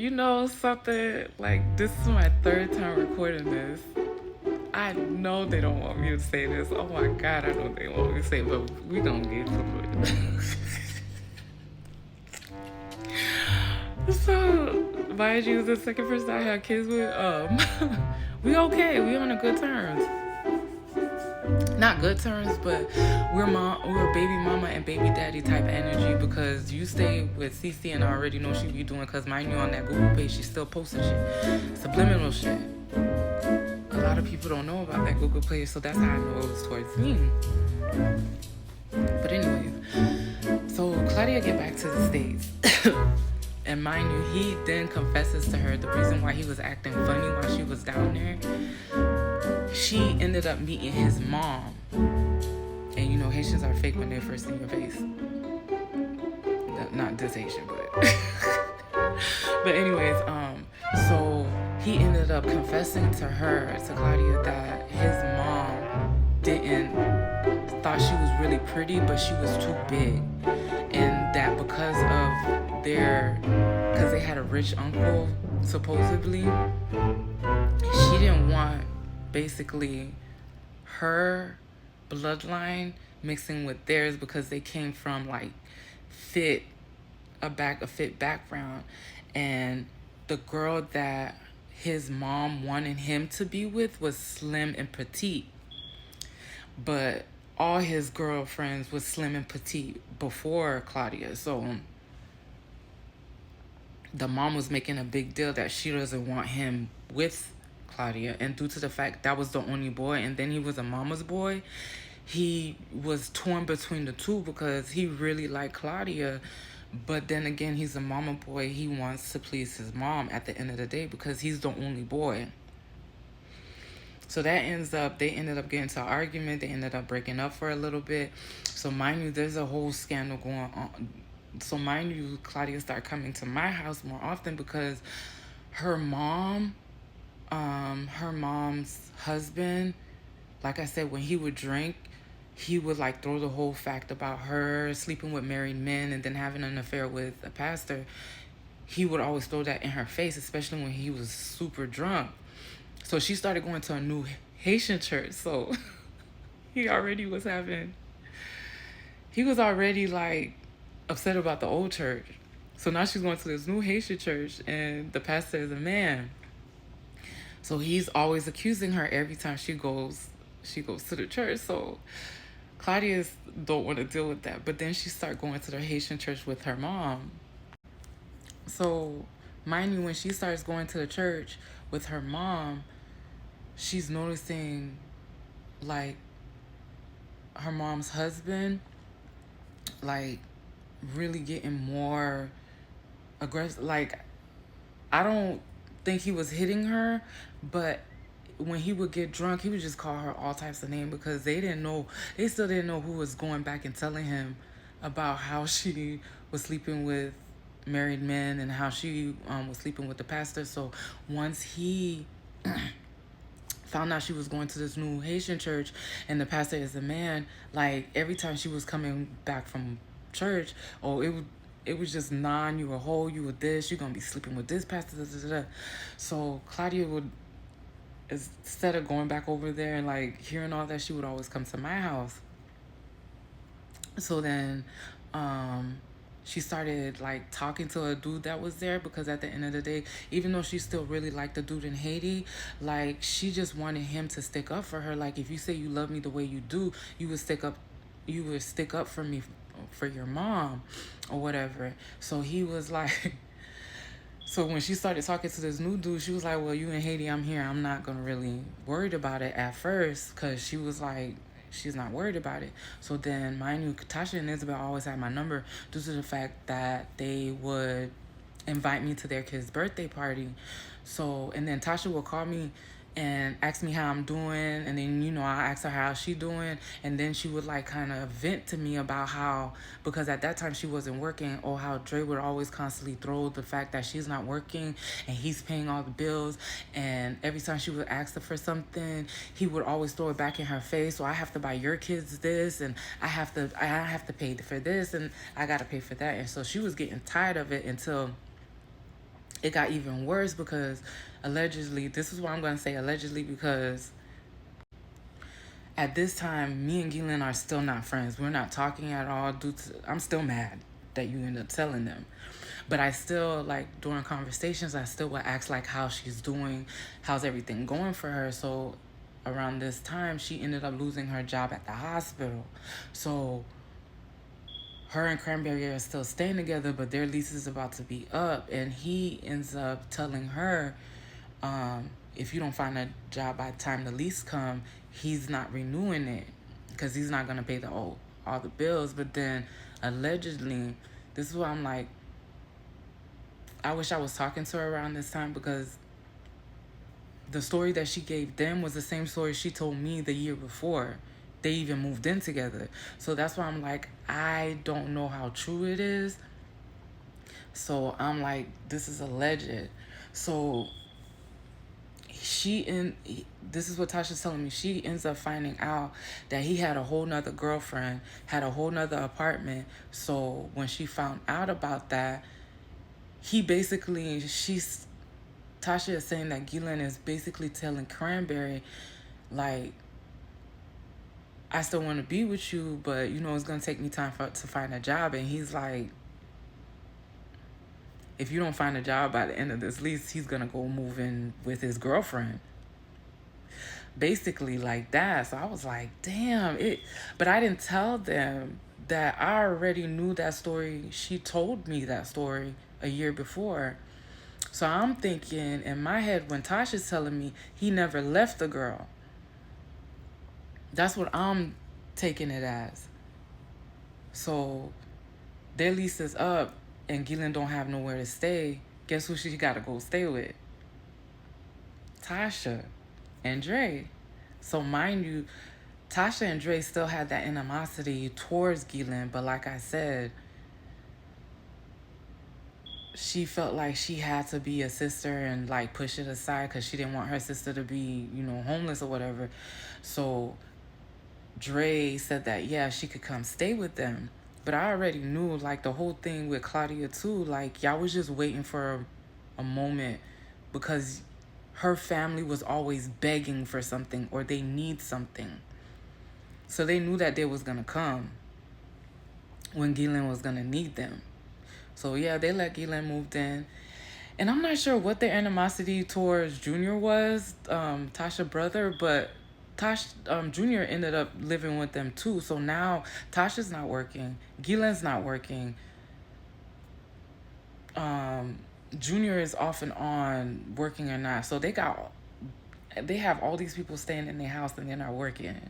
You know something? Like, this is my third time recording this. I know they don't want me to say this. Oh my God, I know they want me to say it, but we gonna get to it. So, mind you, the second person I had kids with, we okay. We on a good terms. Not good terms, but we're baby mama and baby daddy type energy because you stay with Cece and I already know she be doing because mind you on that Google page she's still posting shit. Subliminal shit. A lot of people don't know about that Google page, so that's how I know it was towards me. But anyways, so Claudia get back to the States. And mind you, he then confesses to her the reason why he was acting funny while she was down there. She ended up meeting his mom. And you know, Haitians are fake when they're first in your face. Not this Haitian, but... But anyways, so he ended up confessing to her, to Claudia, that his mom thought she was really pretty, but she was too big. And that because they had a rich uncle, supposedly, she didn't want, basically, her bloodline mixing with theirs because they came from, like, a fit background. And the girl that his mom wanted him to be with was slim and petite. But all his girlfriends was slim and petite before Claudia. So the mom was making a big deal that she doesn't want him with Claudia. And due to the fact that was the only boy and then he was a mama's boy, he was torn between the two because he really liked Claudia. But then again, he's a mama boy. He wants to please his mom at the end of the day because he's the only boy. So they ended up getting into an argument. They ended up breaking up for a little bit. So mind you, there's a whole scandal going on. So mind you, Claudia started coming to my house more often because her mom's husband, like I said, when he would drink, he would like throw the whole fact about her sleeping with married men and then having an affair with a pastor. He would always throw that in her face, especially when he was super drunk. So she started going to a new Haitian church. So he was already like upset about the old church. So now she's going to this new Haitian church and the pastor is a man. So he's always accusing her every time she goes to the church. So Claudia don't want to deal with that. But then she started going to the Haitian church with her mom. So mind you, when she starts going to the church with her mom, she's noticing like her mom's husband like really getting more aggressive. Like, I don't think he was hitting her, but when he would get drunk, he would just call her all types of names because they still didn't know who was going back and telling him about how she was sleeping with married men and how she was sleeping with the pastor. So once he found out she was going to this new Haitian church and the pastor is a man, like every time she was coming back from church, it was just you a hoe, you were this, you're gonna be sleeping with this pastor, da, da, da. So Claudia would, instead of going back over there and like hearing all that, she would always come to my house. So then she started like talking to a dude that was there because at the end of the day, even though she still really liked the dude in Haiti, like she just wanted him to stick up for her. Like, if you say you love me the way you do, you would stick up for me, for your mom or whatever. So he was like so when she started talking to this new dude, she was like, well, you in Haiti, I'm here, I'm not gonna really worried about it at first, because she was like, she's not worried about it. So then, mind you, Tasha and Isabel always had my number due to the fact that they would invite me to their kid's birthday party. So, and then Tasha would call me and ask me how I'm doing, and then, you know, I ask her how she doing, and then she would like kind of vent to me about how, because at that time she wasn't working, or how Dre would always constantly throw the fact that she's not working and he's paying all the bills, and every time she would ask her for something, he would always throw it back in her face. So I have to buy your kids this, and I have to pay for this, and I gotta pay for that. And so she was getting tired of it until it got even worse because allegedly, this is why I'm going to say allegedly, because at this time, me and Gillian are still not friends. We're not talking at all. I'm still mad that you ended up telling them. But I still, like, during conversations, I still would ask, like, how she's doing, how's everything going for her. So around this time, she ended up losing her job at the hospital. So her and Cranberry are still staying together, but their lease is about to be up. And he ends up telling her, if you don't find a job by the time the lease come, he's not renewing it because he's not going to pay all the bills. But then allegedly, this is why I'm like, I wish I was talking to her around this time, because the story that she gave them was the same story she told me the year before they even moved in together. So that's why I'm like, I don't know how true it is. So I'm like, this is alleged. So this is what Tasha's telling me. She ends up finding out that he had a whole nother girlfriend, had a whole nother apartment. So when she found out about that, Tasha is saying that Gillian is basically telling Cranberry, like, I still want to be with you, but it's gonna take me time to find a job. And he's like, if you don't find a job by the end of this lease, he's gonna go move in with his girlfriend. Basically like that. So I was like, damn it. But I didn't tell them that I already knew that story. She told me that story a year before. So I'm thinking in my head, when Tasha's telling me he never left the girl, that's what I'm taking it as. So their lease is up and Gillian don't have nowhere to stay. Guess who she got to go stay with? Tasha and Dre. So mind you, Tasha and Dre still had that animosity towards Gillian, but like I said, she felt like she had to be a sister and like push it aside because she didn't want her sister to be, homeless or whatever. So Dre said that, yeah, she could come stay with them. But I already knew, like, the whole thing with Claudia too, like, y'all was just waiting for a moment because her family was always begging for something or they need something. So they knew that day was going to come when Gillian was going to need them. So yeah, they let Gillian move in. And I'm not sure what their animosity towards Junior was, Tasha's brother, but Junior ended up living with them too. So now Tasha's not working, Gillian's not working. Junior is off and on working or not. So they have all these people staying in their house and they're not working.